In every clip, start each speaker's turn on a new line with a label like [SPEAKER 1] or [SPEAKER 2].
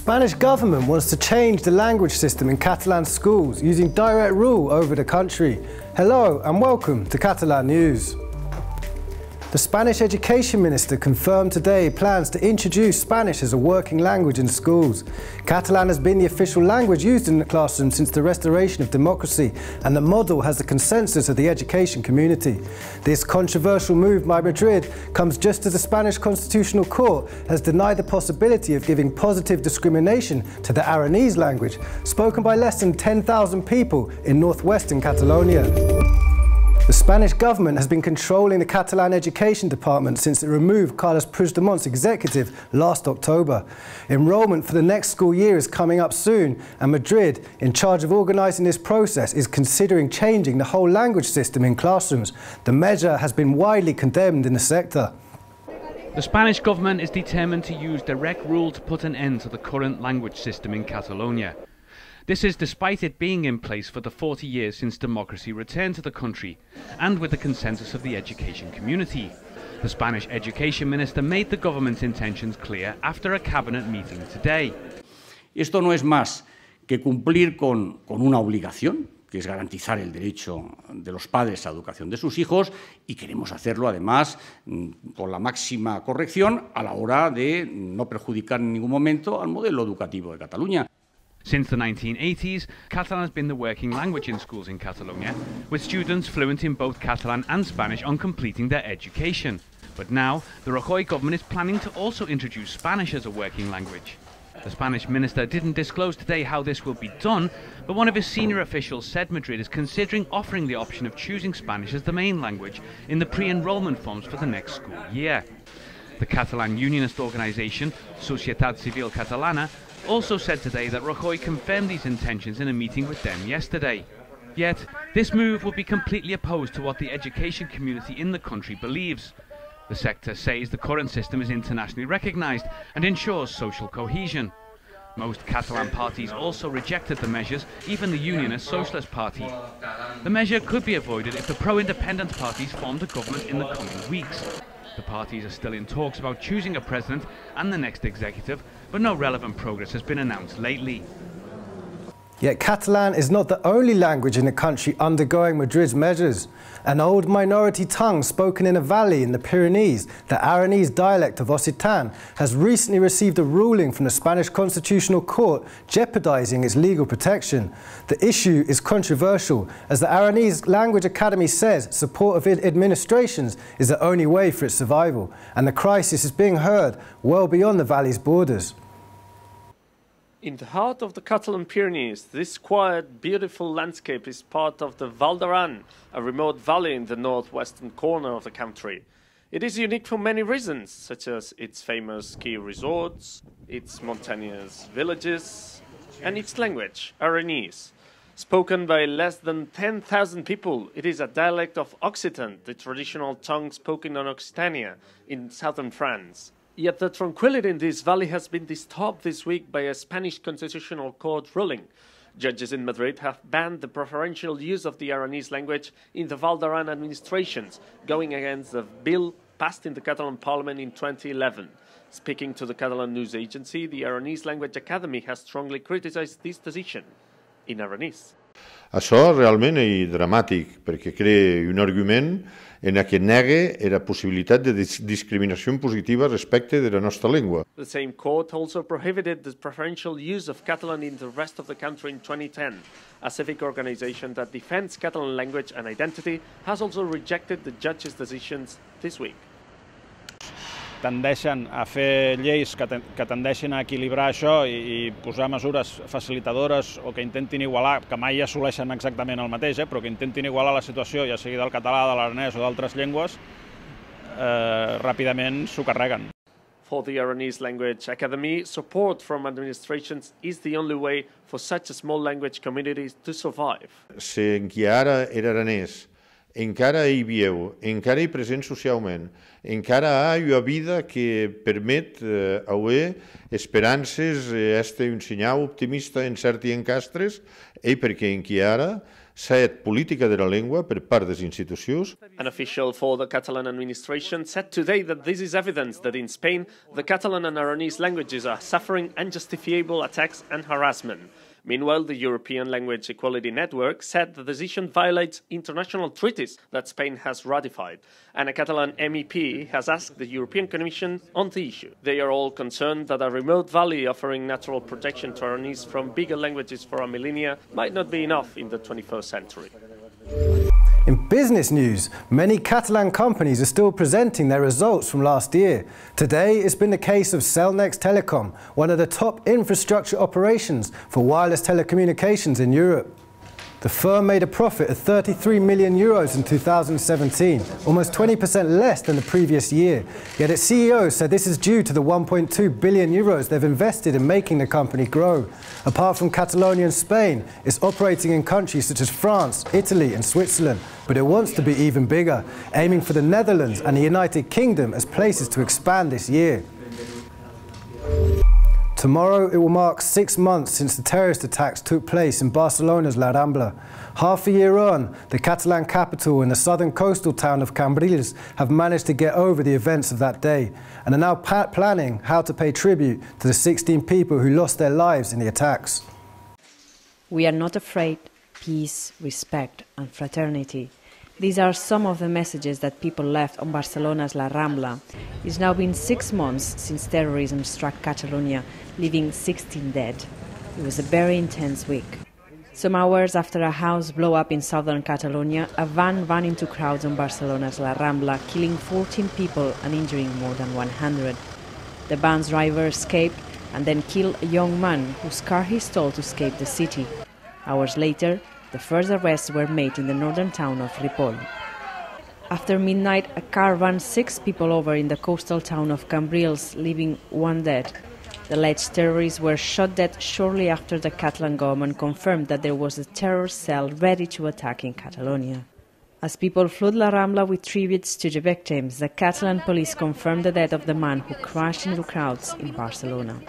[SPEAKER 1] Spanish government wants to change the language system in Catalan schools using direct rule over the country. Hello and welcome to Catalan News. The Spanish Education Minister confirmed today plans to introduce Spanish as a working language in schools. Catalan has been the official language used in the classroom since the restoration of democracy, and the model has the consensus of the education community. This controversial move by Madrid comes just as the Spanish Constitutional Court has denied the possibility of giving positive discrimination to the Aranese language, spoken by less than 10,000 people in northwestern Catalonia. The Spanish government has been controlling the Catalan education department since it removed Carles Puigdemont's executive last October. Enrolment for the next school year is coming up soon, and Madrid, in charge of organising this process, is considering changing the whole language system in classrooms. The measure has been widely condemned in the sector.
[SPEAKER 2] The Spanish government is determined to use direct rule to put an end to the current language system in Catalonia. This is despite it being in place for the 40 years since democracy returned to the country, and with the consensus of the education community. The Spanish Education Minister made the government's intentions clear after a cabinet meeting today.
[SPEAKER 3] Esto no es más que cumplir con una obligación, que es garantizar el derecho de los padres a la educación de sus hijos, y queremos hacerlo además con la máxima corrección a la hora de no perjudicar en ningún momento al modelo educativo de Cataluña.
[SPEAKER 2] Since the 1980s, Catalan has been the working language in schools in Catalonia, with students fluent in both Catalan and Spanish on completing their education. But now, the Rajoy government is planning to also introduce Spanish as a working language. The Spanish minister didn't disclose today how this will be done, but one of his senior officials said Madrid is considering offering the option of choosing Spanish as the main language in the pre-enrollment forms for the next school year. The Catalan unionist organisation, Societat Civil Catalana, also said today that Rajoy confirmed these intentions in a meeting with them yesterday. Yet, this move would be completely opposed to what the education community in the country believes. The sector says the current system is internationally recognised and ensures social cohesion. Most Catalan parties also rejected the measures, even the Unionist Socialist Party. The measure could be avoided if the pro-independence parties formed a government in the coming weeks. The parties are still in talks about choosing a president and the next executive, but no relevant progress has been announced lately.
[SPEAKER 1] Yet Catalan is not the only language in the country undergoing Madrid's measures. An old minority tongue spoken in a valley in the Pyrenees, the Aranese dialect of Occitan, has recently received a ruling from the Spanish Constitutional Court jeopardising its legal protection. The issue is controversial, as the Aranese Language Academy says support of administrations is the only way for its survival, and the crisis is being heard well beyond the valley's borders.
[SPEAKER 4] In the heart of the Catalan Pyrenees, this quiet, beautiful landscape is part of the Val d'Aran, a remote valley in the northwestern corner of the country. It is unique for many reasons, such as its famous ski resorts, its mountainous villages, and its language, Aranese. Spoken by less than 10,000 people, it is a dialect of Occitan, the traditional tongue spoken on Occitania in southern France. Yet the tranquility in this valley has been disturbed this week by a Spanish Constitutional Court ruling. Judges in Madrid have banned the preferential use of the Aranese language in the Val d'Aran administrations, going against the bill passed in the Catalan Parliament in 2011. Speaking to the Catalan news agency, the Aranese Language Academy has strongly criticized this decision in Aranese.
[SPEAKER 5] Això realment és dramàtic perquè crea un argument en què nega la possibilitat de discriminació positiva respecte de la nostra llengua.
[SPEAKER 4] The same court also prohibited the preferential use of Catalan in the rest of the country in 2010. A civic organization that defends Catalan language and identity has also rejected the judge's decisions this week.
[SPEAKER 6] Tendeixen a fer lleis que tendeixin a equilibrar això i posar mesures facilitadores o que intentin igualar, que mai assoleixen exactament el mateix, però que intentin igualar la situació, ja sigui del català, de l'aranès o d'altres llengües, ràpidament s'ho carreguen.
[SPEAKER 4] For the Aranese Language Academy, support from administrations is the only way for such a small language communities to survive.
[SPEAKER 5] Si en qui ara era aranès encara hi vieu, encara hi present socialment, encara hi ha una vida que permet haver esperances, este un senyal optimista en certi encastres, perquè enqui ara s'ha política de la llengua per part de les institucions.
[SPEAKER 4] An official for the Catalan administration said today that this is evidence that in Spain the Catalan and Aranese languages are suffering unjustifiable attacks and harassment. Meanwhile, the European Language Equality Network said the decision violates international treaties that Spain has ratified, and a Catalan MEP has asked the European Commission on the issue. They are all concerned that a remote valley offering natural protection to Aranese from bigger languages for a millennia might not be enough in the 21st century.
[SPEAKER 1] In business news, many Catalan companies are still presenting their results from last year. Today, it's been the case of Cellnex Telecom, one of the top infrastructure operations for wireless telecommunications in Europe. The firm made a profit of 33 million euros in 2017, almost 20% less than the previous year. Yet its CEO said this is due to the 1.2 billion euros they've invested in making the company grow. Apart from Catalonia and Spain, it's operating in countries such as France, Italy and Switzerland, but it wants to be even bigger, aiming for the Netherlands and the United Kingdom as places to expand this year. Tomorrow it will mark 6 months since the terrorist attacks took place in Barcelona's La Rambla. Half a year on, the Catalan capital and the southern coastal town of Cambrils have managed to get over the events of that day and are now planning how to pay tribute to the 16 people who lost their lives in the attacks.
[SPEAKER 7] We are not afraid. Peace, respect and fraternity. These are some of the messages that people left on Barcelona's La Rambla. It's now been 6 months since terrorism struck Catalonia, leaving 16 dead. It was a very intense week. Some hours after a house blew up in southern Catalonia, a van ran into crowds on Barcelona's La Rambla, killing 14 people and injuring more than 100. The van's driver escaped and then killed a young man whose car he stole to escape the city. Hours later, the first arrests were made in the northern town of Ripoll. After midnight, a car ran 6 people over in the coastal town of Cambrils, leaving 1 dead. The alleged terrorists were shot dead shortly after the Catalan government confirmed that there was a terror cell ready to attack in Catalonia. As people flooded La Rambla with tributes to the victims, the Catalan police confirmed the death of the man who crashed into crowds in Barcelona.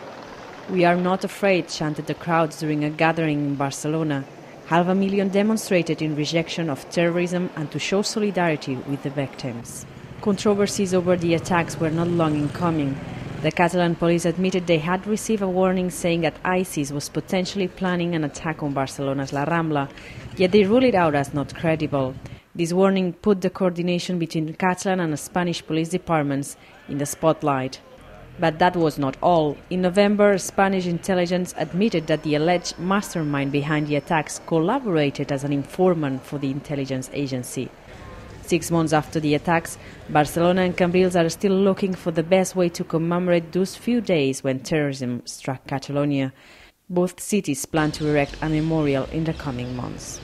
[SPEAKER 7] "We are not afraid," chanted the crowds during a gathering in Barcelona. 500,000 demonstrated in rejection of terrorism and to show solidarity with the victims. Controversies over the attacks were not long in coming. The Catalan police admitted they had received a warning saying that ISIS was potentially planning an attack on Barcelona's La Rambla, yet they ruled it out as not credible. This warning put the coordination between Catalan and Spanish police departments in the spotlight. But that was not all. In November, Spanish intelligence admitted that the alleged mastermind behind the attacks collaborated as an informant for the intelligence agency. 6 months after the attacks, Barcelona and Cambrils are still looking for the best way to commemorate those few days when terrorism struck Catalonia. Both cities plan to erect a memorial in the coming months.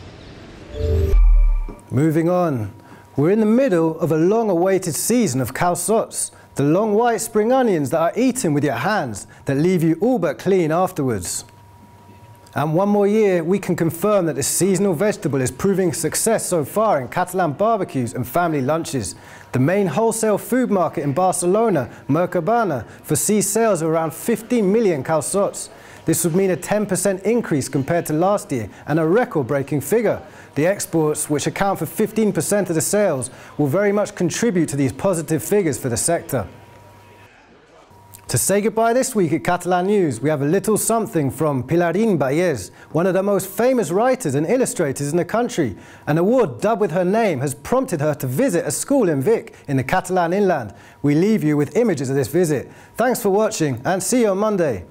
[SPEAKER 1] Moving on, we're in the middle of a long-awaited season of calçots, the long white spring onions that are eaten with your hands that leave you all but clean afterwards. And one more year, we can confirm that this seasonal vegetable is proving a success so far in Catalan barbecues and family lunches. The main wholesale food market in Barcelona, Mercadona, foresees sales of around 15 million calçots. This would mean a 10% increase compared to last year and a record-breaking figure. The exports, which account for 15% of the sales, will very much contribute to these positive figures for the sector. To say goodbye this week at Catalan News, we have a little something from Pilarín Bayés, one of the most famous writers and illustrators in the country. An award dubbed with her name has prompted her to visit a school in Vic in the Catalan inland. We leave you with images of this visit. Thanks for watching and see you on Monday.